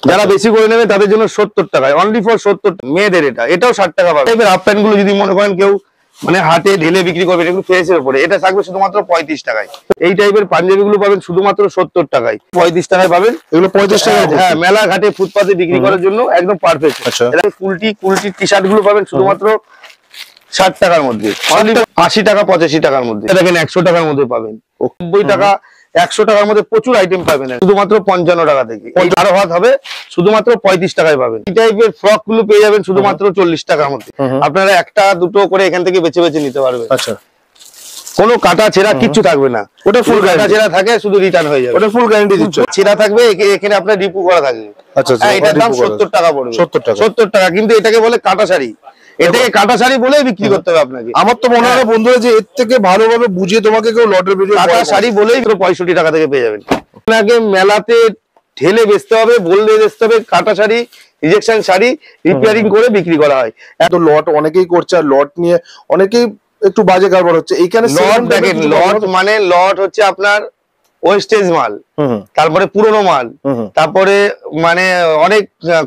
যারা বেশি করে নেবে তাদের জন্য 70 টাকায়, অনলি ফর 70। মেয়েদের এটাও 60 টাকা পাবে। এবার হাফ প্যান্ট গুলো যদি মনে করেন কেউ মানে হাটে ঢেলে বিক্রি করবে, এগুলো ফ্রেশের উপরে, এটা থাকবে শুধুমাত্র 35 টাকায়। এই টাইপের পাঞ্জাবি গুলো পাবেন শুধুমাত্র 70 টাকায়, 35 টাকায় পাবেন এগুলো। 35 টাকা, হ্যাঁ, মেলা ঘাটে ফুটপাতে বিক্রি করার জন্য একদম পারফেক্ট। কুলটি টি শার্ট গুলো পাবেন শুধুমাত্র 60 টাকার মধ্যে, 80 টাকা 85 টাকার মধ্যে। দেখেন 100 টাকার মধ্যে পাবেন, 90 টাকা 100 টাকার মধ্যে প্রচুর আইটেম পাবেন শুধুমাত্র 55 টাকা থেকে। আরো হাত হবে শুধুমাত্র 35 টাকায় পাবেন। এই টাইপের ফ্রক গুলো পেয়ে যাবেন শুধুমাত্র 40 টাকার মধ্যে। আপনারা একটা দুটো করে এখান থেকে বেছে বেছে নিতে পারবেন। আচ্ছা, কোনো কাটা ছেঁড়া কিচ্ছু থাকবে না, ওটা ফুল কাটা ছেঁড়া থাকে শুধু রিটার্ন হয়ে যাবে, ওটা ফুল গ্যারান্টি দিচ্ছে। ছেঁড়া থাকবে এখানে আপনার রিপু করা থাকবে। আচ্ছা, এটার দাম 70 টাকা পড়বে। 70 টাকা, কিন্তু এটাকে বলে কাটা শাড়ি। এটাকে কাটা শাড়ি বলে বিক্রি করতে হবে আপনাকে। আমার তো মনে হয় বন্ধুরা যে এর থেকে ভালোভাবে বুঝিয়ে তোমাকে কেউ লটের ভিডিও, কাটা শাড়ি বলেই 65 টাকা থেকে পেয়ে যাবেন। আপনাকে মেলাতে ঢেলে বেচতে হবে, বললে বেচতে হবে। কাটা শাড়ি, রিজেকশন শাড়ি রিপেয়ারিং করে বিক্রি করা হয়। এত লট অনেকেই করছে, আর লট নিয়ে অনেকেই একটু বাজে কারবার হচ্ছে। এইখানে লট দেখেন, লট মানে লট হচ্ছে আপনার ওয়েস্টেজ মাল, তারপরে পুরনো মাল, তারপরে মানে অনেক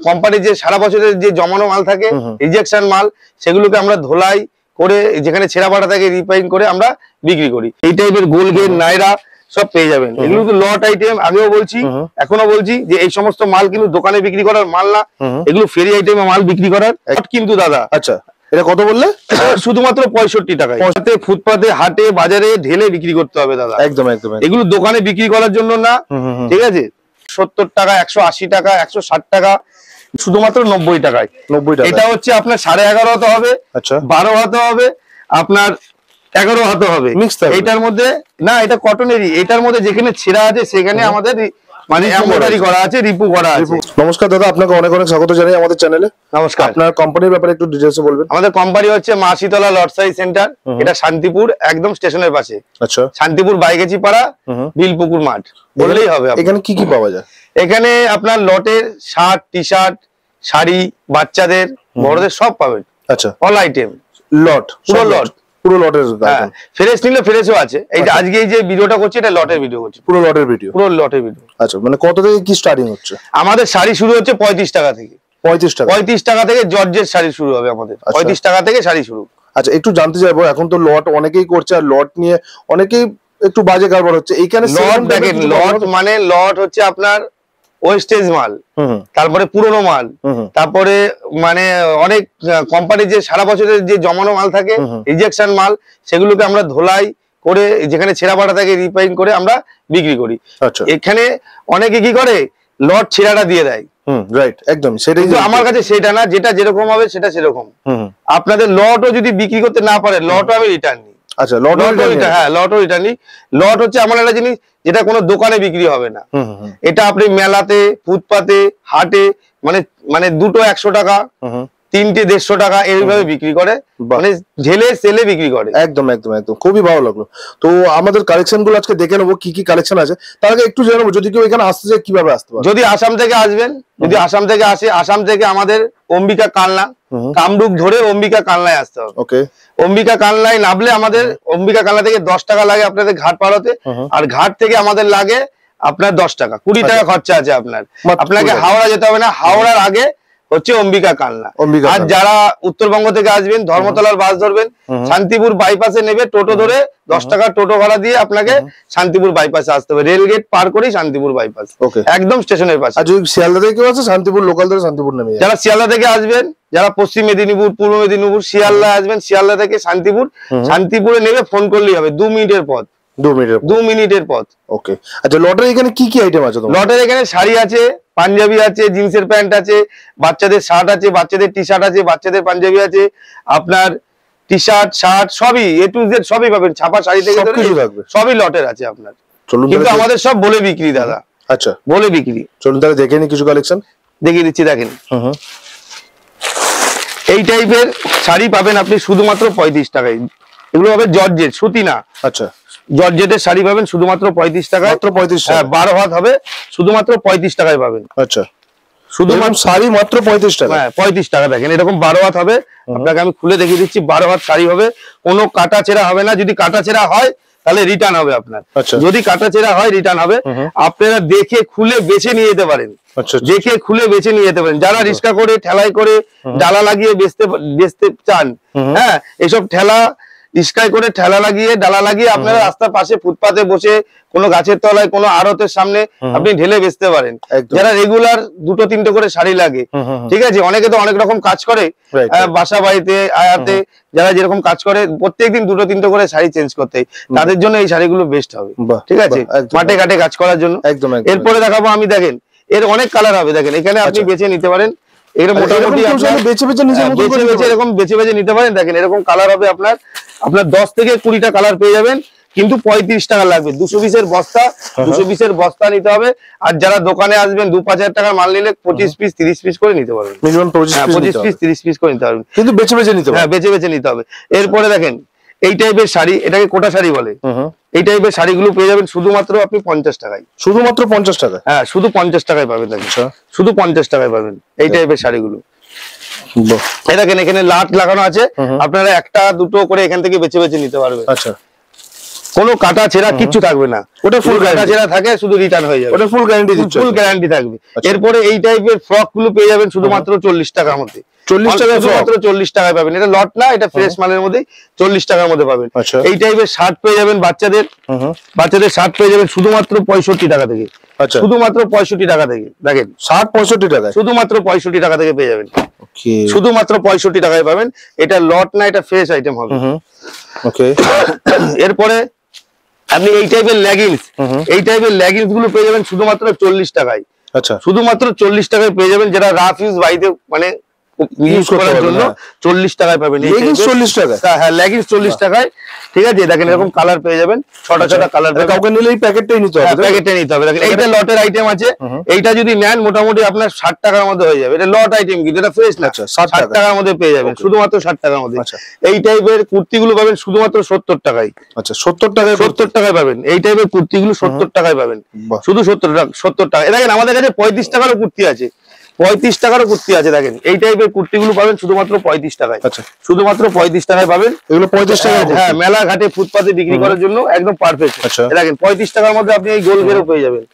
কোম্পানির যে সারা বছরের যে জমানো মাল থাকে, রিজেকশন মাল, সেগুলোকে আমরা ধোলাই করে যেখানে ছেঁড়া পাটা থাকে রিপেয়ারিং করে আমরা বিক্রি করি। এই টাইপের গোলগেট, নাইরা সব পেয়ে যাবেন। এগুলো তো লট আইটেম, আগেও বলছি এখনো বলছি যে এই সমস্ত মাল কিন্তু দোকানে বিক্রি করার মাল না, এগুলো ফেরি আইটেমে মাল বিক্রি করার। কিন্তু দাদা, আচ্ছা, এটা কত বললে? শুধুমাত্র 65 টাকায়। ফুটপাতে, হাটে, বাজারে ঢেলে বিক্রি করতে হবে দাদা। একদম একদম, এগুলো দোকানে বিক্রি করার জন্য না, ঠিক আছে? 70 টাকা, 180 টাকা, 160 টাকা, শুধুমাত্র 90 টাকায়। 90 টাকা। এটা হচ্ছে আপনার 11.5 হাতে হবে, 12 হাতে হবে, আপনার 11 হাতে হবে। এটার মধ্যে না, এটা কটনেরই। এটার মধ্যে যেখানে ছেঁড়া আছে সেখানে আমাদের মানে এমব্রয়ডারি করা আছে, রিপু করা আছে। নমস্কার দাদা, আপনাকে অনেক অনেক স্বাগত জানাই আমাদের চ্যানেলে। নমস্কার। আপনার কোম্পানির ব্যাপারে একটু ডিটেইলস বলবেন। আমাদের কোম্পানি হচ্ছে মা শীতলা লটসাই সেন্টার, এটা শান্তিপুর একদম স্টেশনের পাশে। আচ্ছা, শান্তিপুর বাইগেছি পাড়া, বিলপুকুর মাঠ বললেই হবে। এখানে কি কি পাওয়া যায়? এখানে আপনার লটের শার্ট, টি শার্ট, শাড়ি, বাচ্চাদের, বড়দের সব পাবেন। আচ্ছা, অল আইটেম, লট, পুরো লট, পুরো লটের। হ্যাঁ, ফ্রেশ নিলে ফ্রেশও আছে। এইটা আজকে এই যে ভিডিওটা করছি, এটা লটের ভিডিও করছি, পুরো লটের ভিডিও, পুরো লটের ভিডিও। আচ্ছা, মানে কত থেকে কি স্টার্টিং হচ্ছে? আমাদের শাড়ি শুরু হচ্ছে 35 টাকা থেকে। 35 টাকা? 35 টাকা থেকে জর্জের শাড়ি শুরু হবে আমাদের। 35 টাকা থেকে শাড়ি শুরু। আচ্ছা, একটু জানতে চাইবো, এখন তো লট অনেকেই করছে, আর লট নিয়ে অনেকেই একটু বাজে কারবার হচ্ছে। এইখানে লট দেখেন, লট মানে লট হচ্ছে আপনার ওয়েস্টেজ মাল, তারপরে পুরনো মাল, তারপরে মানে অনেক কোম্পানির যে সারা বছরের যে জমানো মাল থাকে, রিজেকশন মাল, সেগুলোকে আমরা ধোলাই করে যেখানে ছেঁড়া পাটা থাকে রিপেয়ারিং করে আমরা বিক্রি করি। এখানে অনেকে কি করে, লট ছেঁড়াটা দিয়ে দেয়। রাইট, একদম সেটাই। আমার কাছে সেটা না, যেটা যেরকম হবে সেটা সেরকম। আপনাদের লটও যদি বিক্রি করতে না পারে, লটও আমি রিটার্ন নিই। আচ্ছা, লট, হ্যাঁ, লটও রিটার্ন নিই। লট হচ্ছে এমন একটা জিনিস যেটা কোনো দোকানে বিক্রি হবে না। এটা আপনি মেলাতে, ফুটপাতে, হাটে মানে মানে দুটো 100 টাকা, তিনটে 150 টাকা এইভাবে বিক্রি করে, মানে ঢেলে সেলে বিক্রি করে। একদম একদম একদম, খুবই ভালো লাগলো। তো আমাদের কালেকশন গুলো আজকে দেখে নেবো, কি কি কালেকশন আছে। তার আগে একটু জেনে নেবো, যদি কেউ এখানে আসতে চায় কিভাবে আসতে পারে? যদি আসাম থেকে আসবেন, যদি আসাম থেকে আসে, আসাম থেকে আমাদের অম্বিকা কালনা, কামরূপ ধরে অম্বিকা কালনায় আসতে হবে। ওকে, অম্বিকা কালনায় নামলে আমাদের অম্বিকা কালনা থেকে 10 টাকা লাগে আপনাদের ঘাট পার হতে, আর ঘাট থেকে আমাদের লাগে আপনার 10 টাকা, 20 টাকা খরচা আছে আপনার। আপনাকে হাওড়া যেতে হবে না, হাওড়ার আগে হচ্ছে অম্বিকা কালনা। আর যারা উত্তরবঙ্গ থেকে আসবেন, ধর্মতলার বাস ধরবেন, শান্তিপুর বাইপাসে নেবে, টোটো ধরে 10 টাকা টোটো ভাড়া দিয়ে আপনাকে শান্তিপুর বাইপাসে আসতে হবে। রেল গেট পার করেই শান্তিপুর বাইপাস, একদম স্টেশনের পাশে। আর যদি শিয়ালদা থেকে কেউ আসে, শান্তিপুর লোকাল ধরে শান্তিপুর নেমে। যারা শিয়ালদা থেকে আসবেন, যারা পশ্চিম মেদিনীপুর, পূর্ব মেদিনীপুর, শিয়ালদা আসবেন, শিয়ালদা থেকে শান্তিপুর, শান্তিপুরে নেমে ফোন করলেই হবে। 2 মিনিটের পথ, 2 মিনিটের পথ। ওকে। আচ্ছা, লটের এখানে কি কি আইটেম আছে? লটের এখানে শাড়ি আছে, পাঞ্জাবি আছে, জিন্সের প্যান্ট আছে, বাচ্চাদের শার্ট আছে, বাচ্চাদের টি শার্ট আছে, বাচ্চাদের পাঞ্জাবি আছে, আপনার টি শার্ট, শার্ট সবই A to Z সবই পাবেন। ছাপা শাড়ি থেকে সবই লটের আছে আপনার, কিন্তু আমাদের সব বলে বিক্রি দাদা। আচ্ছা, বলে বিক্রি। চলুন তাহলে দেখে নিই কিছু কালেকশন, দেখিয়ে দিচ্ছি। দেখেন, এই টাইপের শাড়ি পাবেন আপনি শুধুমাত্র 35 টাকায়। এগুলো হবে জর্জেট, সুতি না। আচ্ছা, জর্জেটের শাড়ি পাবেন শুধুমাত্র 35 টাকায়। মাত্র 35 টাকা? হ্যাঁ, 12 হাত হবে, শুধুমাত্র 35 টাকায় পাবেন। আচ্ছা, শুধুমাত্র শাড়ি মাত্র 35 টাকা? হ্যাঁ, 35 টাকা। দেখেন, এরকম 12 হাত হবে, আপনাকে আমি খুলে দেখিয়ে দিচ্ছি। 12 হাত শাড়ি হবে, কোনো কাটা ছেঁড়া হবে না। যদি কাটা ছেঁড়া হয় তাহলে রিটার্ন হবে আপনার। যদি কাটা ছেঁড়া হয় রিটার্ন হবে। আপনারা দেখে খুলে বেছে নিয়ে যেতে পারেন, দেখে খুলে বেছে নিয়ে যেতে পারেন। যারা রিস্কা করে ঠেলাই করে ডালা লাগিয়ে বেচতে চান, হ্যাঁ, এসব ঠেলা রিস্কায় করে ঠেলা লাগিয়ে ডালা লাগিয়ে আপনারা রাস্তার পাশে ফুটপাতে বসে কোনো গাছের তলায় কোনো আড়তের সামনে আপনি ঢেলে বেচতে পারেন। যারা রেগুলার 2-3টে করে শাড়ি লাগে, ঠিক আছে, অনেকে তো অনেক রকম কাজ করে, বাসা বাড়িতে আয়াতে যারা যেরকম কাজ করে প্রত্যেকদিন 2-3টে করে শাড়ি চেঞ্জ করতে, তাদের জন্য এই শাড়িগুলো বেস্ট হবে, ঠিক আছে, মাঠে ঘাটে কাজ করার জন্য। এরপরে দেখাবো আমি, দেখেন এর অনেক কালার হবে, দেখেন এখানে আপনি বেছে নিতে পারেন। এটা মোটামুটি বেছে বেছে নিতে পারেন। দেখেন এরকম কালার হবে আপনার 10 থেকে 20টা কালার পেয়ে যাবেন, কিন্তু 35 টাকা লাগবে। 200 পিসের বস্তা, 200 পিসের বস্তা নিতে হবে। আর যারা দোকানে আসবেন 2-5 হাজার টাকার মাল নিলে 25 পিস 30 পিস করে নিতে পারবেন, মিনিমাম 25 পিস 30 পিস করে নিতে পারবেন, কিন্তু বেছে বেছে নিতে হবে। হ্যাঁ, বেছে বেছে নিতে হবে। এরপরে দেখেন এই টাইপের শাড়ি, এটাকে কোটা শাড়ি বলে। এই টাইপের শাড়িগুলো পেয়ে যাবেন শুধুমাত্র আপনি 50 টাকায়, শুধুমাত্র 50 টাকা। হ্যাঁ, শুধু 50 টাকায় পাবেন, দেখেন শুধু 50 টাকায় পাবেন এই টাইপের শাড়িগুলো। এই দেখেন এখানে লাট লাগানো আছে, আপনারা 1-2 করে এখান থেকে বেছে বেছে নিতে পারবেন। আচ্ছা, কোনো কাটা ছেঁড়া কিচ্ছু থাকবে না, ওটা ফুল কাটা ছেঁড়া থাকে শুধু রিটার্ন হয়ে যাবে, ওটা ফুল গ্যারান্টি দিচ্ছে, ফুল গ্যারান্টি থাকবে। এরপরে এই টাইপের ফ্রক গুলো পেয়ে যাবেন শুধুমাত্র 40 টাকার মধ্যে। 40 টাকা, মাত্র 40 টাকায় পাবেন। এটা লট না, এটা ফ্রেশ মালের মধ্যে 40 টাকার মধ্যে পাবেন। এই টাইপের শার্ট পেয়ে যাবেন বাচ্চাদের, শার্ট পেয়ে যাবেন শুধুমাত্র 65 টাকা থেকে। আচ্ছা, শুধুমাত্র 65 টাকা থেকে। দেখেন শার্ট 65 টাকা, শুধুমাত্র 65 টাকা থেকে পেয়ে যাবেন, শুধুমাত্র 65 টাকায় পাবেন। এটা লট না, এটা ফ্রেশ আইটেম হবে। ওকে, এরপরে আপনি এই টাইপের লেগিংস, গুলো পেয়ে যাবেন শুধুমাত্র 40 টাকায়। আচ্ছা, শুধুমাত্র 40 টাকায় পেয়ে যাবেন, যেটা রাফ ইউজ বাড়িতে মানে ইউজ করার জন্য 40 টাকায় পাবেন। লেগিংস 40 টাকা, হ্যাঁ লেগিংস 40 টাকায়, ঠিক আছে। দেখেন এরকম কালার পেয়ে যাবেন, ছটা কালার। কাউকে নিলে এই প্যাকেটটাই নিতে হবে, প্যাকেটটাই নিতে হবে। দেখেন এইটা লটের আইটেম আছে, এইটা যদি নেন মোটামুটি আপনার 60 টাকার মধ্যে হয়ে যাবে। এটা লট আইটেম, কিন্তু এটা ফ্রেশ না, 60 টাকার মধ্যে পেয়ে যাবেন, শুধুমাত্র 60 টাকার মধ্যে। এই টাইপের কুর্তিগুলো পাবেন শুধুমাত্র 70 টাকায়। আচ্ছা, 70 টাকায় পাবেন এই টাইপের কুর্তিগুলো, 70 টাকায় পাবেন, শুধু 70 টাকা। দেখেন আমাদের কাছে 35 টাকারও কুর্তি আছে, 35 টাকারও কুর্তি আছে। দেখেন এই টাইপের কুর্তিগুলো পাবেন শুধুমাত্র 35 টাকায়। আচ্ছা, শুধুমাত্র 35 টাকায় পাবেন এগুলো, 35 টাকা। হ্যাঁ, মেলা ঘাটে ফুটপাতে বিক্রি করার জন্য একদম পারফেক্ট। দেখেন 35 টাকার মধ্যে আপনি এই গোল ঘেরও পেয়ে যাবেন,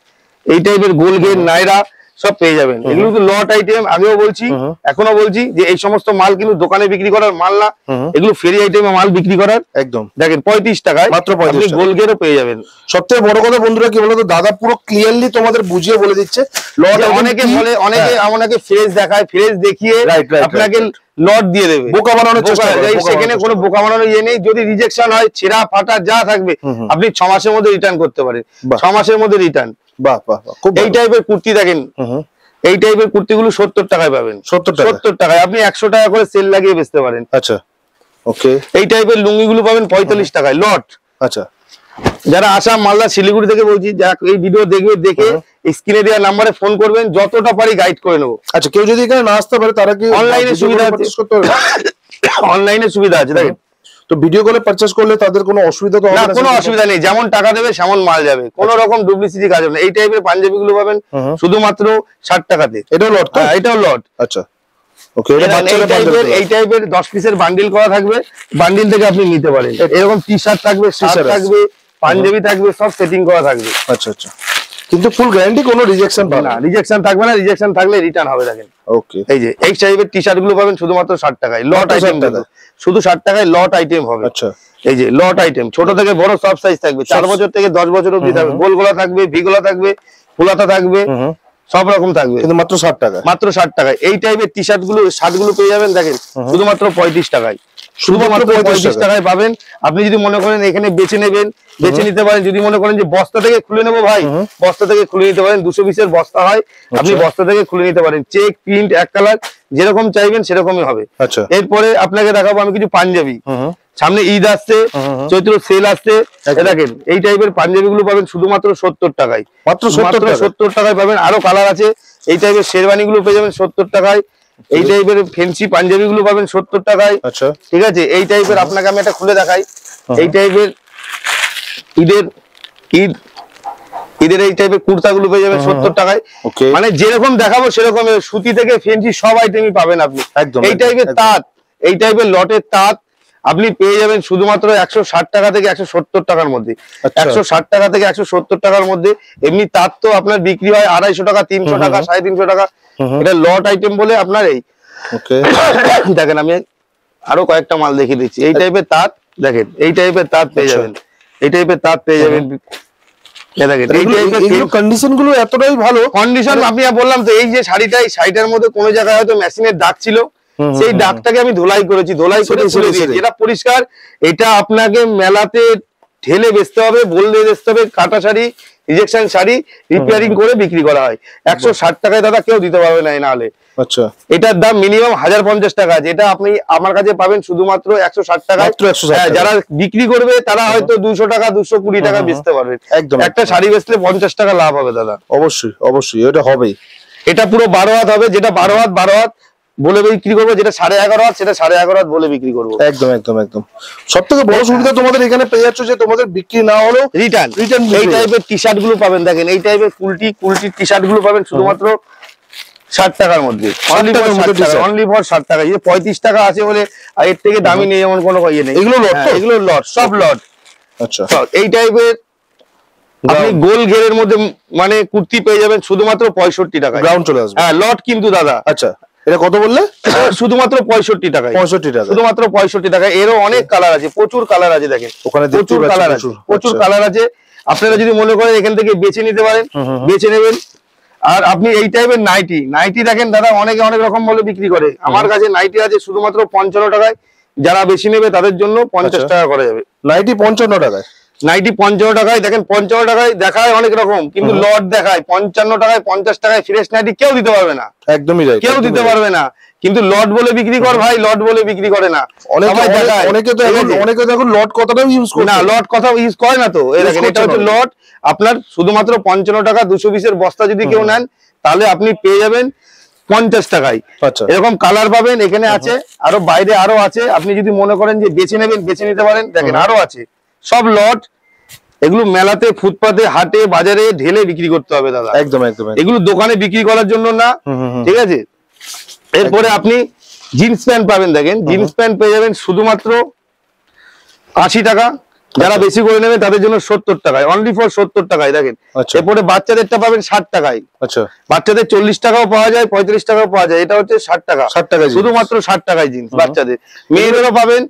এই টাইপের গোল ঘের নাইরা সব পেয়ে যাবেন। এগুলো তো লট আইটেম, আগেও বলছি এখনো বলছি যে এই সমস্ত মাল কিন্তু দোকানে বিক্রি করার মাল না, এগুলো ফেরি আইটেমে মাল বিক্রি করার। একদম, দেখেন 35 টাকায় মাত্র 35 গোল ঘেরও পেয়ে যাবেন। সবথেকে বড় কথা বন্ধুরা কি বলতো, দাদা পুরো ক্লিয়ারলি তোমাদের বুঝিয়ে বলে দিচ্ছে লট। অনেকে বলে, অনেকে ফ্রেশ দেখায়, ফ্রেশ দেখিয়ে আপনাকে লট দিয়ে দেবে, বোকা বানানোর চেষ্টা করে। সেখানে কোনো বোকা বানানোর ইয়ে নেই। যদি রিজেকশন হয়, ছেঁড়া ফাটা যা থাকবে আপনি 6 মাসের মধ্যে রিটার্ন করতে পারেন, 6 মাসের মধ্যে রিটার্ন। বাহ বাহ, এই টাইপের কুর্তি দেখেন, এই টাইপের কুর্তিগুলো 70 টাকায় পাবেন, 70 টাকায় আপনি 100 টাকা করে সেল লাগিয়ে বেচতে পারেন। আচ্ছা, ওকে। এই টাইপের লুঙ্গিগুলো পাবেন 45 টাকায় লট। আচ্ছা, যারা আসাম, মালদা, শিলিগুড়ি থেকে বলছি, যারা এই ভিডিও দেখবে, দেখে স্ক্রিনে দেওয়া নাম্বারে ফোন করবেন, যতটা পারি গাইড করে নেবো। আচ্ছা, কেউ যদি এখানে না আসতে পারে তারা কি অনলাইনে সুবিধা আছে? অনলাইনে সুবিধা আছে। দেখেন তো ভিডিও কলে পারচেজ করলে তাদের কোনো অসুবিধা তো হবে না? কোনো অসুবিধা নেই, যেমন টাকা দেবে সেমন মাল যাবে, কোনো রকম ডুপ্লিসিটি কাজ হবে না। এই টাইপের পাঞ্জাবি গুলো পাবেন শুধুমাত্র 60 টাকাতে। এটাও লট? হ্যাঁ, এটাও লট। আচ্ছা, ওকে। এই টাইপের 10 পিসের বান্ডিল করা থাকবে, বান্ডিল থেকে আপনি নিতে পারেন। এরকম টি শার্ট থাকবে, শার্ট থাকবে, পাঞ্জাবি থাকবে, সব সেটিং করা থাকবে। আচ্ছা আচ্ছা, কিন্তু ফুল গ্যারান্টি, কোনো রিজেকশন পাবে না? রিজেকশন থাকবে না, রিজেকশন থাকলে রিটার্ন হবে। দেখেন ওকে, এই যে এই টাইপের টি শার্ট গুলো পাবেন শুধুমাত্র 60 টাকায় লট আইটেম, শুধু 60 টাকায় লট আইটেম হবে। আচ্ছা, এই যে লট আইটেম, ছোট থেকে বড় সব সাইজ থাকবে, 4 বছর থেকে 10 বছর অবধি থাকবে, গোল গলা থাকবে, ভি গলা থাকবে, ফুলাতা থাকবে, সব রকম থাকবে, কিন্তু মাত্র 60 টাকা, মাত্র 60 টাকায়। এই টাইপের টি শার্ট গুলো, শার্ট গুলো পেয়ে যাবেন দেখেন শুধুমাত্র 35 টাকায়, শুধুমাত্র 35 টাকায় পাবেন। আপনি যদি মনে করেন এখানে বেছে নেবেন, বেছে নিতে পারেন। যদি মনে করেন যে বস্তা থেকে খুলে নেবো ভাই, বস্তা থেকে খুলে নিতে পারেন, 200 পিসের বস্তা হয়, আপনি বস্তা থেকে খুলে নিতে পারেন। চেক, প্রিন্ট, এক কালার, যেরকম চাইবেন সেরকমই হবে। এরপরে আপনাকে দেখাবো আমি কিছু পাঞ্জাবি। সামনে ঈদ আসছে, চৈত্র সেল আসছে, দেখেন এই টাইপের পাঞ্জাবি গুলো পাবেন শুধুমাত্র 70 টাকায়, মাত্র 70 টাকায় পাবেন। আরো কালার আছে। এই টাইপের শেরওয়ানি গুলো পেয়ে যাবেন 70 টাকায়। এই টাইপের ফেন্সি পাঞ্জাবি গুলো পাবেন 70 টাকায়। আচ্ছা, ঠিক আছে। এই টাইপের আপনাকে আমি একটা খুলে দেখাই। এই টাইপের ঈদের এই টাইপের কুর্তা গুলো পেয়ে যাবেন 70 টাকায়। মানে যেরকম দেখাবো সেরকম, সুতি থেকে ফেন্সি সব আইটেমই পাবেন আপনি। এই টাইপের তাঁত, এই টাইপের লটের তাঁত আপনি পেয়ে যাবেন শুধুমাত্র 160 টাকা থেকে 170 টাকার মধ্যে। 160 টাকা থেকে 170 টাকার মধ্যে। এমনি তার তো আপনার বিক্রি হয় 250 টাকা, 300 টাকা, 350 টাকা। এটা লট আইটেম বলে আপনার এই দেখেন আমি আরো কয়েকটা মাল দেখিয়ে দিচ্ছি। এই টাইপের তাঁত দেখেন, এই টাইপের তাঁত পেয়ে যাবেন, এই টাইপের তাঁত পেয়ে যাবেন। কন্ডিশন গুলো এতটাই ভালো কন্ডিশন, আমি বললাম তো এই যে শাড়িটা, এই শাড়িটার মধ্যে কোনো জায়গায় হয়তো মেশিনের দাগ ছিল, সেই দাগটাকে আমি ধোলাই করেছি, ধোলাই করে ছেড়ে দিয়েছি। এটা পরিষ্কার। এটা আপনাকে মেলাতে ঢেলে বেচতে হবে, বললে বেচতে হবে। কাটা শাড়ি, রিজেকশন শাড়ি রিপেয়ারিং করে বিক্রি করা হয়। 160 টাকায় দাদা কেউ দিতে পারবে না না হলে। আচ্ছা, এটার দাম মিনিমাম 1050 টাকা আছে। এটা আপনি আমার কাছে পাবেন শুধুমাত্র 160 টাকায়। যারা বিক্রি করবে তারা হয়তো 200 টাকা 220 টাকা বেচতে পারবে। একটা শাড়ি বেচলে 50 টাকা লাভ হবে দাদা। অবশ্যই অবশ্যই এটা হবেই। এটা পুরো 12 হাত হবে, যেটা 12 হাত বলে বিক্রি করবো, যেটা 11.5 হাত সেটা 11.5 হাত বলে বিক্রি করবো। একদম একদম একদম। সব থেকে বড় সুবিধা তোমাদের এখানে পেয়ে যাচ্ছ যে তোমাদের বিক্রি না হলেও রিটার্ন। এই টাইপের টি শার্ট গুলো পাবেন, দেখেন এই টাইপের কুলটি টি শার্ট গুলো পাবেন শুধুমাত্র 60 টাকার মধ্যে। অনলি ফর 60 টাকা। এই 35 টাকা আছে বলে এর থেকে দামি নেই এমন কোনো ইয়ে নেই। এগুলো লট, এগুলো লট, সব লট। আচ্ছা, এই টাইপের আপনি গোল ঘেরের মধ্যে মানে কুর্তি পেয়ে যাবেন শুধুমাত্র 65 টাকা। গ্রাউন্ড চলে আসবে। হ্যাঁ লট কিন্তু দাদা। আচ্ছা, এটা কত বললে? শুধুমাত্র 65 টাকায়। 65 টাকা, শুধুমাত্র 65 টাকা। এরও অনেক কালার আছে, প্রচুর কালার আছে। দেখেন ওখানে প্রচুর কালার আছে, প্রচুর কালার আছে। আপনারা যদি মনে করেন এখান থেকে বেছে নিতে পারেন, বেছে নেবেন। আর আপনি এই টাইপের নাইটি দেখেন দাদা, অনেকে অনেক রকম বলে বিক্রি করে। আমার কাছে নাইটি আছে শুধুমাত্র 55 টাকায়। যারা বেশি নেবে তাদের জন্য 50 টাকা করা যাবে। নাইটি 55 টাকায়, নাইটি 55 টাকায়। দেখেন 55 টাকায় দেখায় অনেক রকম, কিন্তু লট দেখায় 55 টাকায়, 50 টাকায়। ফ্রেশ নাইটি কেউ দিতে পারবে না, একদমই রাইট, কেউ দিতে পারবে না। কিন্তু লট বলে বিক্রি কর ভাই, লট বলে বিক্রি করে না। অনেকে তো এখন লট কথাটাও ইউজ করে না, লট কথা ইউজ করে না তো। এই দেখেন এটা হচ্ছে লট। আপনার শুধুমাত্র 55 টাকা 200 পিসের বস্তা যদি কেউ নেন তাহলে আপনি পেয়ে যাবেন 50 টাকায়। এরকম কালার পাবেন, এখানে আছে আরো, বাইরে আরো আছে। আপনি যদি মনে করেন যে বেছে নেবেন, বেছে নিতে পারেন। দেখেন আরো আছে, সব লট। এগুলো মেলাতে, ফুটপাতে, হাটে, বাজারে ঢেলে বিক্রি করতে হবে দাদা। একদম একদম। এগুলো দোকানে বিক্রি করার জন্য না, ঠিক আছে। এরপরে আপনি জিন্স প্যান্ট পাবেন। দেখেন জিন্স প্যান্ট পেয়ে যাবেন শুধুমাত্র 80 টাকা। যারা বেশি করে নেবে তাদের জন্য 70 টাকায়, অনলি ফর 70 টাকায়। দেখেন এরপরে বাচ্চাদেরটা পাবেন 60 টাকায়। আচ্ছা, বাচ্চাদের 40 টাকাও পাওয়া যায়, 35 টাকাও পাওয়া যায়। এটা হচ্ছে 60 টাকা, 60 টাকায় শুধুমাত্র 60 টাকায় জিন্স বাচ্চাদের। মেয়েদেরও পাবেন,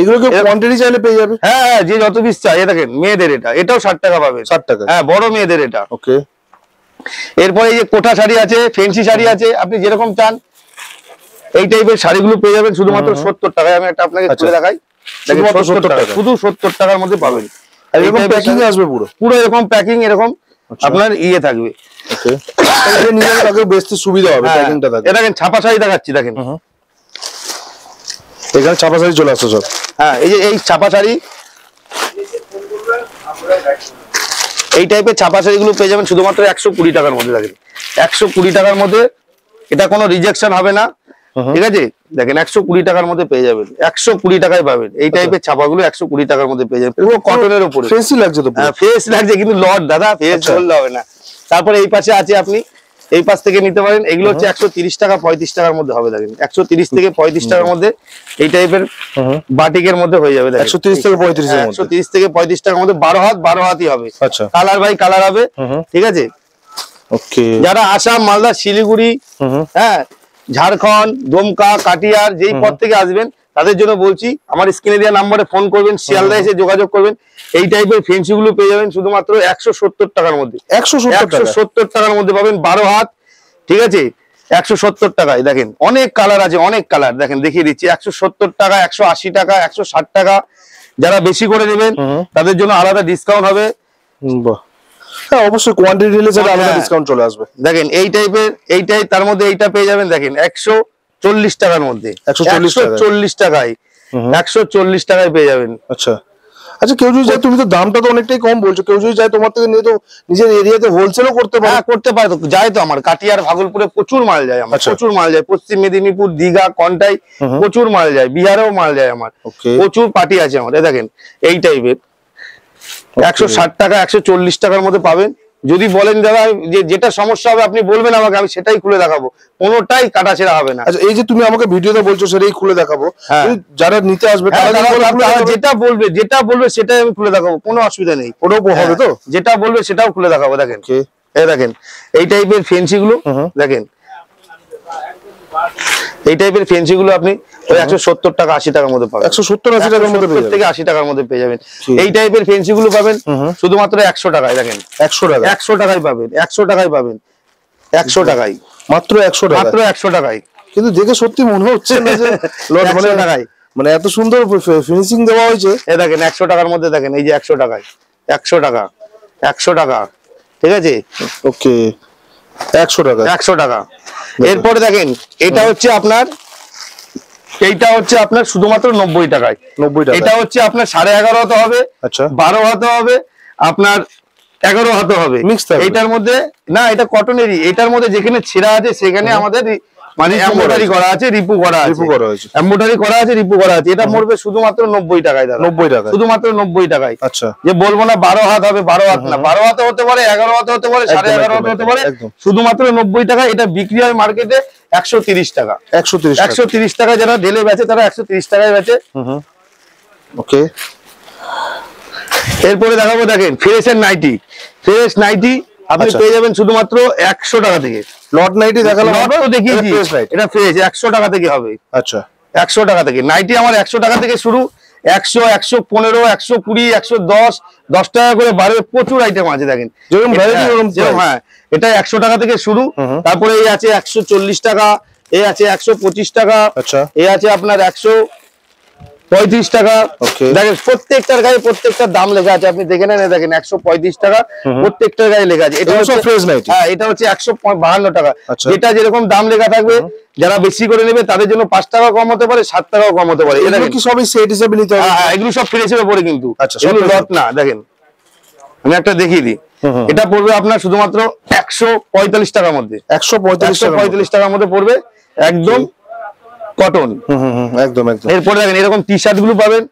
এগুলোকে কোয়ান্টিটি চাইলে পেয়ে যাবে। হ্যাঁ, যে যত পিস চাই। দেখেন মেয়েদের এটাও 60 টাকা পাবেন, 60 টাকা। হ্যাঁ, বড় মেয়েদের এটা। ওকে। এরপরে এই যে কোটা শাড়ি আছে, ফেন্সি শাড়ি আছে, আপনি যেরকম চান এই টাইপের শাড়িগুলো পেয়ে যাবেন শুধুমাত্র 70 টাকায়। আমি একটা আপনাকে খুলে দেখাই। দেখেন 70 টাকা, শুধু 70 টাকার মধ্যে পাবেন। এরকম প্যাকিং আসবে পুরো, পুরো এরকম প্যাকিং, এরকম আপনার ইয়ে থাকবে। ওকে, তাহলে নিজের কাছে বেচতে সুবিধা হবে। প্যাকিংটা থাকবে। এটা দেখেন ছাপা শাড়ি দেখাচ্ছি। দেখেন এখানে ছাপা শাড়ি চলে আসছে সব। হ্যাঁ, এই যে এই ছাপা শাড়ি, এই টাইপের ছাপা শাড়িগুলো পেয়ে যাবেন শুধুমাত্র 120 টাকার মধ্যে। দেখেন 120 টাকার মধ্যে, এটা কোনো রিজেকশন হবে না, ঠিক আছে। দেখেন 120 টাকার মধ্যে পেয়ে যাবেন, 120 টাকায় পাবেন। এই টাইপের ছাপাগুলো 120 টাকার মধ্যে পেয়ে যাবেন, পুরো কটনের উপরে। ফ্রেশই লাগছে তো, ফ্রেশ লাগছে, কিন্তু লট দাদা, ফ্রেশ বললে হবে না। তারপরে এই পাশে আছে, আপনি এই পাশ থেকে নিতে পারেন। এগুলো হচ্ছে 130 টাকা 35 টাকার মধ্যে হবে। দেখেন 130 থেকে 35 টাকার মধ্যে এই টাইপের বাটিকের মধ্যে হয়ে যাবে। 130 থেকে 35 এর মধ্যে, 130 থেকে 35 টাকার মধ্যে 12 হাতই হবে। আচ্ছা, কালার বাই কালার হবে, ঠিক আছে। ওকে। যারা আসাম, মালদা, শিলিগুড়ি, হ্যাঁ, ঝাড়খণ্ড, দমকা, কাটিয়ার, যেই পথ থেকে আসবেন তাদের জন্য বলছি, আমার স্ক্রিনে দেওয়া নাম্বারে ফোন করবেন, শিয়ালদা এসে যোগাযোগ করবেন। এই টাইপের ফেন্সি গুলো পেয়ে যাবেন শুধুমাত্র 170 টাকার মধ্যে। 170 টাকার মধ্যে পাবেন 12 হাত, ঠিক আছে। 170 টাকায়। দেখেন অনেক কালার আছে, অনেক কালার। দেখেন দেখিয়ে দিচ্ছি, 170 টাকা, 180 টাকা, 160 টাকা। যারা বেশি করে নেবেন তাদের জন্য আলাদা ডিসকাউন্ট হবে। হ্যাঁ, অবশ্যই কোয়ান্টিটি নিলে সেটা আলাদা ডিসকাউন্ট চলে আসবে। দেখেন এই টাইপের, এইটাই তার মধ্যে এইটা পেয়ে যাবেন। দেখেন 140 টাকার মধ্যে, 140 টাকায়, 140 টাকায় পেয়ে যাবেন। আচ্ছা আচ্ছা, কেউ যদি চায়, তুমি তো দামটা তো অনেকটাই কম বলছো, কেউ যদি চায় তোমার থেকে নিয়ে তো নিজের এরিয়াতে হোলসেলও করতে পারে। করতে পারে তো, যায় তো। আমার কাটিয়ার, ভাগলপুরে প্রচুর মাল যায় আমার, প্রচুর মাল যায়। পশ্চিম মেদিনীপুর, দীঘা, কন্টাই প্রচুর মাল যায়। বিহারেও মাল যায় আমার, প্রচুর পার্টি আছে আমার। দেখেন এই টাইপের 160 টাকা 140 টাকার মধ্যে পাবেন। যদি বলেন দাদা যে যেটা সমস্যা হবে আপনি বলবেন আমাকে, আমি সেটাই খুলে দেখাবো, কোনোটাই কাটা ছেঁড়া হবে না। আচ্ছা, এই যে তুমি আমাকে ভিডিওতে বলছো সেটাই খুলে দেখাবো, যারা নিতে আসবে যেটা বলবে সেটাই আমি খুলে দেখাবো, কোনো অসুবিধা নেই। ওটাও হবে তো, যেটা বলবে সেটাও খুলে দেখাবো। দেখেন এই দেখেন এই টাইপের ফেন্সি গুলো, দেখেন এই টাইপের ফেন্সি গুলো আপনি ওই 170 টাকা 80 টাকার মধ্যে পাবেন। 170-80 টাকার মধ্যে থেকে 80 টাকার মধ্যে পেয়ে যাবেন। এই টাইপের ফেন্সি গুলো পাবেন শুধুমাত্র 100 টাকায়। দেখেন 100 টাকা, 100 টাকায় পাবেন, 100 টাকায় পাবেন, 100 টাকায়, মাত্র 100 টাকা, মাত্র 100 টাকায়। কিন্তু দেখে সত্যি মনে হচ্ছে না যে লট মানে টাকায়, মানে এত সুন্দর ফিনিশিং দেওয়া হয়েছে। এই দেখেন 100 টাকার মধ্যে, দেখেন এই যে 100 টাকায়, 100 টাকা, 100 টাকা, ঠিক আছে, ওকে 100 টাকা, 100 টাকা। এরপরে দেখেন এটা হচ্ছে আপনার, এইটা হচ্ছে আপনার শুধুমাত্র 90 টাকায়। 90 টাকা। এটা হচ্ছে আপনার 11.5 হাতে হবে, আচ্ছা 12 হাতে হবে, আপনার 11 হাতে হবে। এটার মধ্যে না, এটা কটনেরই, এটার মধ্যে যেখানে ছেঁড়া আছে সেখানে আমাদের মানে এমব্রয়ডারি করা আছে, রিপু করা আছে, এমব্রয়ডারি করা আছে, রিপু করা আছে। এটা মরবে শুধুমাত্র 90 টাকায় দাদা, 90 টাকা, শুধুমাত্র 90 টাকায়। আচ্ছা, যে বলবো না 12 হাত হবে, 12 হাত না, 12 হাতে হতে পারে, 11 হাতে হতে পারে, 11.5 হাতে হতে পারে, শুধুমাত্র 90 টাকা। এটা বিক্রি হয় মার্কেটে 130 টাকা, 130 টাকা। যারা ঢেলে বেচে তারা 130 টাকায় বেচে। ওকে, এরপরে দেখাবো, দেখেন ফ্রেশের নাইটি, ফ্রেশ নাইটি আপনি পেয়ে যাবেন শুধুমাত্র 100 টাকা থেকে। লট নাইটি দেখালাম আমরা তো দেখিয়েছি, এটা ফ্রেশ 100 টাকা থেকে হবে। আচ্ছা 100 টাকা থেকে নাইটি আমার 100 টাকা থেকে শুরু, 100, 115, 120, 110, 10 টাকা করে বাড়বে, প্রচুর আইটেম আছে। দেখেন হ্যাঁ, এটা 100 টাকা থেকে শুরু। তারপরে এই আছে 140 টাকা, এই আছে 125 টাকা, আচ্ছা এই আছে আপনার 135 টাকা। দেখেন প্রত্যেকটার গায়ে প্রত্যেকটার দাম লেখা আছে, আপনি দেখে নেন। দেখেন 135 টাকা প্রত্যেকটার গায়ে লেখা আছে। এটা হচ্ছে ফ্রেশ নাইটি, হ্যাঁ এটা হচ্ছে 152 টাকা। যেটা যেরকম দাম লেখা থাকবে, যারা বেশি করে নেবে তাদের জন্য 5 টাকা কম হতে পারে, 7 টাকাও কম হতে পারে। এটা কি সবই সেট হিসেবে নিতে হবে? হ্যাঁ, এগুলো সব ফ্রেশের উপরে কিন্তু, আচ্ছা এগুলো লট না। দেখেন আমি একটা দেখিয়ে দিই, এটা পড়বে আপনার শুধুমাত্র 145 টাকার মধ্যে, 145 টাকার মধ্যে পড়বে, একদম কটন, একদম একদম। এরপরে দেখেন এরকম টি শার্ট গুলো পাবেন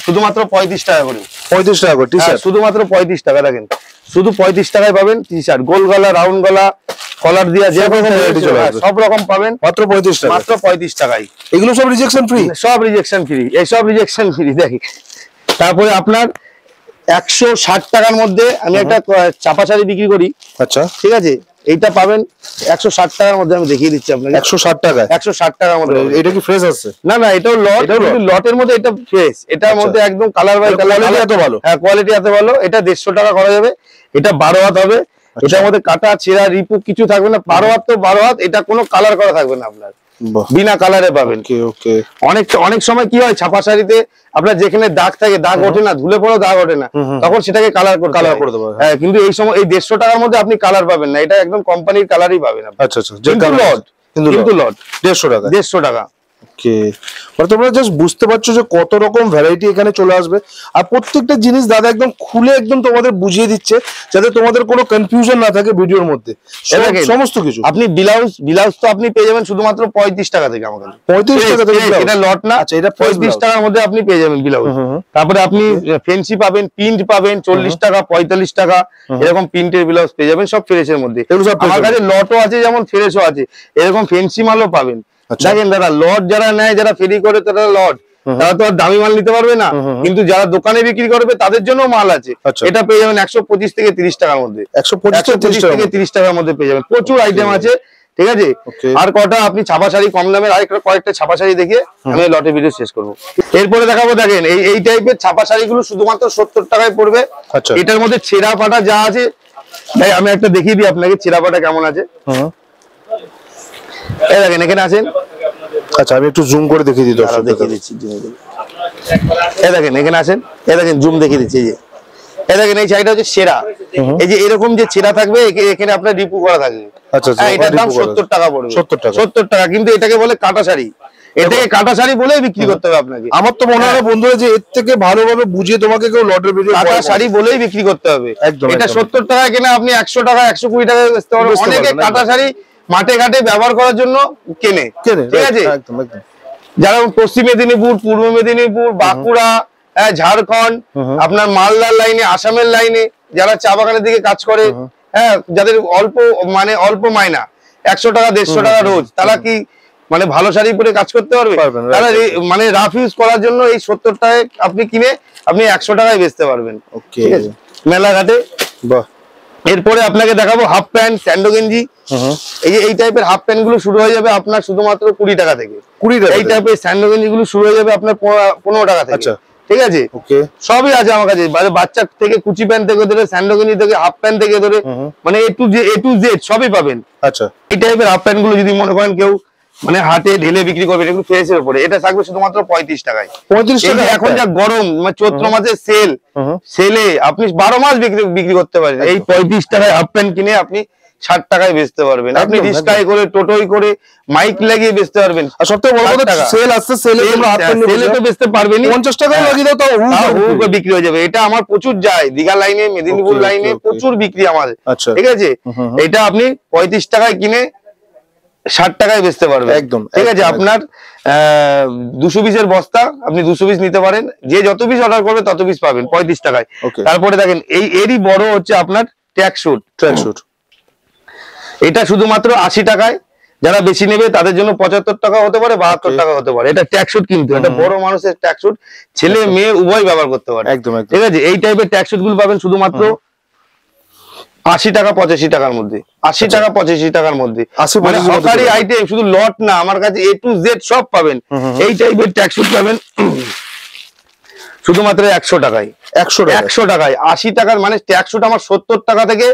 শুধুমাত্র 35 টাকা করে, 35 টাকা করে টি শার্ট, শুধুমাত্র 35 টাকা। দেখেন শুধু 35 টাকায় পাবেন টি শার্ট, গোল গলা, রাউন্ড গলা, কলার দিয়া, যে সব রকম পাবেন মাত্র 35 টাকা, মাত্র 35 টাকায়। এগুলো সব রিজেকশন ফ্রি, সব রিজেকশন ফ্রি, এই সব রিজেকশন ফ্রি। দেখি তারপরে আপনার 160 টাকার মধ্যে আমি একটা চাপা শাড়ি বিক্রি করি। আচ্ছা ঠিক আছে, এইটা পাবেন 160 টাকার মধ্যে, আমি দেখিয়ে দিচ্ছি আপনাকে। 160 টাকা, 160 টাকার মধ্যে। এটা কি ফ্রেশ আছে? না না, এটাও লট, লটের মধ্যে এটা ফ্রেশ, এটার মধ্যে একদম কালার বাই কালার, কোয়ালিটি এত ভালো। হ্যাঁ, কোয়ালিটি এত ভালো। এটা 150 টাকা করা যাবে। এটা 12 হাত হবে, এটার মধ্যে কাটা ছেঁড়া রিপু কিছু থাকবে না। 12 হাত তো 12 হাত, এটা কোনো কালার করা থাকবে না, আপনার বিনা কালারে পাবেন। অনেক সময় কি হয়, ছাপা শাড়িতে আপনার যেখানে দাগ থাকে, দাগ ওঠে না, ধুলে পড়েও দাগ ওঠে না, তখন সেটাকে কালার করে দেবো। হ্যাঁ, কিন্তু এই সময় এই 150 টাকার মধ্যে আপনি কালার পাবেন না, এটা একদম কোম্পানির কালারই পাবেন। আচ্ছা আচ্ছা, কিন্তু লট 150 টাকা, 150 টাকা। ওকে, মানে তোমরা জাস্ট বুঝতে পারছো যে কত রকম ভ্যারাইটি এখানে চলে আসবে, আর প্রত্যেকটা জিনিস দাদা একদম খুলে একদম তোমাদের বুঝিয়ে দিচ্ছে, যাতে তোমাদের কোনো কনফিউশন না থাকে ভিডিওর মধ্যে। সমস্ত কিছু আপনি ব্লাউজ তো আপনি পেয়ে যাবেন শুধুমাত্র 35 টাকা থেকে। আমাদের 35 টাকা থেকে, এটা লট না। আচ্ছা, এটা 35 টাকার মধ্যে আপনি পেয়ে যাবেন ব্লাউজ। তারপরে আপনি ফেন্সি পাবেন, প্রিন্ট পাবেন 40 টাকা, 45 টাকা, এরকম প্রিন্টের ব্লাউজ পেয়ে যাবেন, সব ফ্রেশের মধ্যে। আমার কাছে লটও আছে, যেমন ফ্রেশও আছে, এরকম ফেন্সি মালও পাবেন। দেখেন দাদা, লট যারা নেয়, যারা ফেরি করে, তারা লট, তারা তো আর দামি মাল নিতে পারবে না, কিন্তু যারা দোকানে বিক্রি করবে তাদের জন্য মাল আছে। এটা পেয়ে যাবেন 125 থেকে 30 টাকার মধ্যে, 125 থেকে 30 টাকার মধ্যে পেয়ে যাবেন। প্রচুর আইটেম আছে, ঠিক আছে। আর কটা আপনি ছাপা শাড়ি কম দামের, আরেকটা কয়েকটা ছাপা শাড়ি দেখিয়ে আমি লটে ভিডিও শেষ করবো। এরপরে দেখাবো, দেখেন এই টাইপের ছাপা শাড়িগুলো শুধুমাত্র 70 টাকায় পড়বে। এটার মধ্যে ছেঁড়া ফাটা যা আছে, আমি একটা দেখিয়ে দিই আপনাকে ছেঁড়া ফাটা কেমন আছে। এই দেখেন এখানে আছেন। আচ্ছা, আমি একটু জুম করে দেখিয়ে দিই, দেখিয়ে দিচ্ছি। এই দেখেন এখানে আছেন, এই দেখেন জুম দেখিয়ে দিচ্ছি। এই দেখেন এই শাড়িটা হচ্ছে সেরা, এই যে এরকম যে ছেঁড়া থাকবে, এখানে আপনার রিপু করা থাকবে। আচ্ছা, এটার দাম 70 টাকা পড়বে, 70 টাকা। কিন্তু এটাকে বলে কাটা শাড়ি, এটাকে কাটা শাড়ি বলেই বিক্রি করতে হবে আপনাকে। আমার তো মনে হয় বন্ধুরা যে এর থেকে ভালোভাবে বুঝিয়ে তোমাকে কেউ লটের ভিডিও, কাটা শাড়ি বলেই বিক্রি করতে হবে। এটা 70 টাকা কিনে আপনি 100 টাকা, 120 টাকা বেচতে পারবেন। অনেকে কাটা শাড়ি মাঠে ঘাটে ব্যবহার করার জন্য কেনে, ঠিক আছে। যারা পশ্চিম মেদিনীপুর, পূর্ব মেদিনীপুর, বাঁকুড়া, ঝাড়খন্ড, আপনার মালদার লাইনে, আসামের লাইনে যারা চা বাগানের দিকে কাজ করে, হ্যাঁ, যাদের অল্প মাইনা 100 টাকা 150 টাকা রোজ, তারা কি মানে ভালো শাড়ি পরে কাজ করতে পারবে? তারা মানে রাফ ইউজ করার জন্য এই 70 টাকায় আপনি কিনে আপনি 100 টাকায় বেচতে পারবেন। ঠিক আছে, মেলাঘাটে। বাহ। এরপরে আপনাকে দেখাবো হাফ প্যান্ট, স্যান্ডো গেঞ্জি। এই টাইপের হাফ প্যান্ট গুলো শুরু হয়ে যাবে আপনার শুধুমাত্র 20 টাকা থেকে। 20 টাকা। এই টাইপের স্যান্ডো গেঞ্জি গুলো শুরু হয়ে যাবে আপনার 15 টাকা থেকে। আচ্ছা, ঠিক আছে, ওকে। সবই আছে আমার কাছে, বাচ্চা থেকে কুচি প্যান্ট থেকে ধরে স্যান্ডো গেঞ্জি থেকে হাফ প্যান্ট থেকে ধরে মানে এ টু জেড সবই পাবেন। আচ্ছা, এই টাইপের হাফ প্যান্ট গুলো যদি মনে করেন কেউ মানে হাটে ঢেলে বিক্রি করবে, এগুলো ফ্রেশের উপরে, এটা থাকবে শুধুমাত্র 35 টাকায়। 35 টাকা। এখন যা গরম, মানে চৈত্র মাসে সেলে আপনি 12 মাস বিক্রি করতে পারেন। এই 35 টাকায় হাফ প্যান্ট কিনে আপনি 60 টাকায় বেচতে পারবেন। আপনি রিস্কায় করে, টোটোই করে, মাইক লাগিয়ে বেচতে পারবেন। আর সবথেকে বড় কথা, সেল আসছে, সেলে তোমরা হাফ প্যান্ট সেলে তো বেচতে পারবেনই। 50 টাকাও লাগিয়ে দাও, তাও হুক বিক্রি হয়ে যাবে। এটা আমার প্রচুর যায়, দীঘা লাইনে, মেদিনীপুর লাইনে প্রচুর বিক্রি আমার। আচ্ছা, ঠিক আছে, এটা আপনি 35 টাকায় কিনে 60 টাকায় বেচতে পারবেন। একদম, ঠিক আছে। আপনার 200 পিসের বস্তা, আপনি 200 পিস নিতে পারেন, যে যত পিস অর্ডার করবে তত পিস পাবেন 35 টাকায়। তারপরে দেখেন এরই বড় হচ্ছে আপনার ট্র্যাক স্যুট। এটা শুধুমাত্র 80 টাকায়, যারা বেশি নেবে তাদের জন্য 75 টাকা হতে পারে, 72 টাকা হতে পারে। এটা ট্র্যাক স্যুট, কিন্তু এটা বড় মানুষের ট্র্যাক স্যুট, ছেলে মেয়ে উভয় ব্যবহার করতে পারে। একদম। ঠিক আছে, এই টাইপের ট্র্যাক স্যুট গুলো পাবেন শুধুমাত্র 80 টাকা 85 টাকার মধ্যে। 80 টাকা 85 টাকার মধ্যে, মানে হকারি আইটেম, শুধু লট না, আমার কাছে এ টু জেড সব পাবেন। এই টাইপের ট্র্যাক স্যুট পাবেন শুধুমাত্র 100 টাকায়। 100 টাকায় 80 টাকার, মানে ট্র্যাক স্যুট আমার 70 টাকা থেকে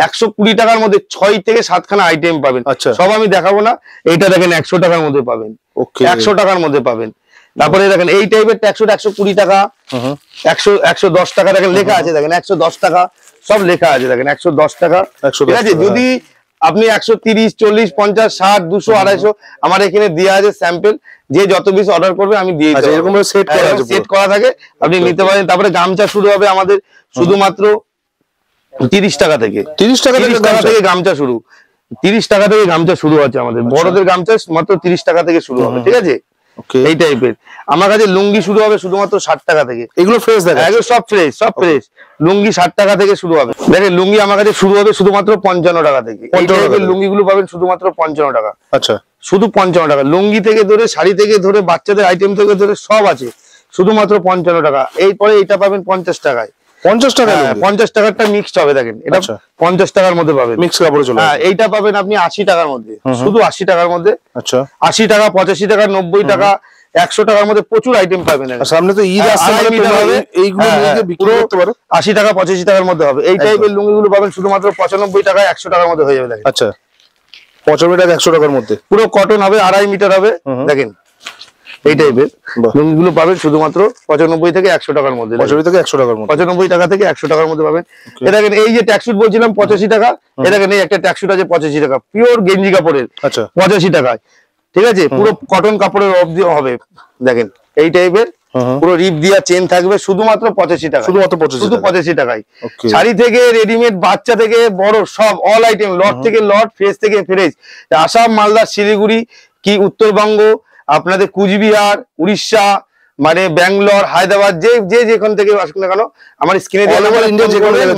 120 টাকার মধ্যে 6 থেকে 7 খানা আইটেম পাবেন। সব আমি দেখাবো না। এইটা দেখেন 100 টাকার মধ্যে পাবেন, 100 টাকার মধ্যে পাবেন। তারপরে দেখেন এই টাইপের ট্র্যাক স্যুট 120 টাকা, 110 টাকা, দেখেন লেখা আছে, দেখেন 110 টাকা, সব লেখা আছে, দেখেন 110 টাকা। ঠিক আছে, যদি আপনি 130, 40, 50, 60, 200, 250 আমার এখানে দেওয়া আছে স্যাম্পল, যে যত পিস অর্ডার করবে আমি দিয়ে দিই। এরকম সেট করা থাকে, আপনি নিতে পারেন। তারপরে গামছা শুরু হবে আমাদের শুধুমাত্র 30 টাকা থেকে। 30 টাকা থেকে গামছা শুরু, 30 টাকা থেকে গামছা শুরু আছে আমাদের। বড়দের গামছা মাত্র 30 টাকা থেকে শুরু হবে। ঠিক আছে, এই টাইপের। আমার কাছে লুঙ্গি শুরু হবে শুধুমাত্র 60 টাকা থেকে। এগুলো ফ্রেশ, দেখেন এগুলো সব ফ্রেশ, সব ফ্রেশ। লুঙ্গি 60 টাকা থেকে শুরু হবে। দেখেন লুঙ্গি আমার কাছে শুরু হবে শুধুমাত্র 55 টাকা থেকে। এই টাইপের লুঙ্গি গুলো পাবেন শুধুমাত্র 55 টাকা। আচ্ছা, শুধু 55 টাকা। লুঙ্গি থেকে ধরে, শাড়ি থেকে ধরে, বাচ্চাদের আইটেম থেকে ধরে সব আছে শুধুমাত্র 55 টাকা। এরপরে এটা পাবেন 50 টাকায়। 50 টাকা, 50 টাকারটা মিক্সড হবে, দেখেন এটা 50 টাকার মধ্যে পাবেন, মিক্স কাপড়ে চলে। হ্যাঁ, এইটা পাবেন আপনি 80 টাকার মধ্যে, শুধু 80 টাকার মধ্যে। আচ্ছা, 80 টাকা, 85 টাকা, 90 টাকা, 100 টাকার মধ্যে প্রচুর আইটেম পাবেন। সামনে তো ঈদ আসছে, মানে তোমরা এইগুলো নিয়ে বিক্রি করতে পারো। 80 টাকা 85 টাকার মধ্যে হবে। এই টাইপের লুঙ্গি গুলো পাবেন শুধুমাত্র 95 টাকা, 100 টাকার মধ্যে হয়ে যাবে। দেখেন, আচ্ছা, 95 টাকা, 100 টাকার মধ্যে, পুরো কটন হবে, 2.5 মিটার হবে। দেখেন এই টাইপের লুঙ্গি গুলো পাবেন শুধুমাত্র 95 থেকে 100 টাকার মধ্যে। 95 থেকে 100 টাকার মধ্যে, 95 টাকা থেকে 100 টাকার মধ্যে পাবেন। এই দেখেন, এই যে ট্যাক্স স্যুট বলছিলাম 85 টাকা, এই দেখেন এই একটা ট্যাক্স স্যুট আছে 85 টাকা, পিওর গেঞ্জি কাপড়ের। আচ্ছা, 85 টাকায়। ঠিক আছে, পুরো কটন কাপড়ের অবধি হবে। দেখেন এই টাইপের পুরো রিপ দিয়া চেন থাকবে শুধুমাত্র 85 টাকা, শুধুমাত্র 85 টাকায়। শাড়ি থেকে রেডিমেড, বাচ্চা থেকে বড়, সব অল আইটেম, লট থেকে লট, ফ্রেশ থেকে ফ্রেশ। আসাম, মালদা, শিলিগুড়ি কি উত্তরবঙ্গ, আপনাদের কুচবিহার, উড়িষ্যা, মানে ব্যাঙ্গালোর, হায়দ্রাবাদ, যে যেখান থেকে আসুন না কেন, আমার স্ক্রিনে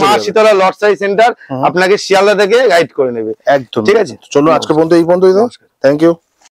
মা শীতলা লট সাইজ সেন্টার আপনাকে শিয়ালদা থেকে গাইড করে নেবে। একদম, ঠিক আছে। চলো আজকে পর্যন্ত এই পর্যন্তই। Thank you.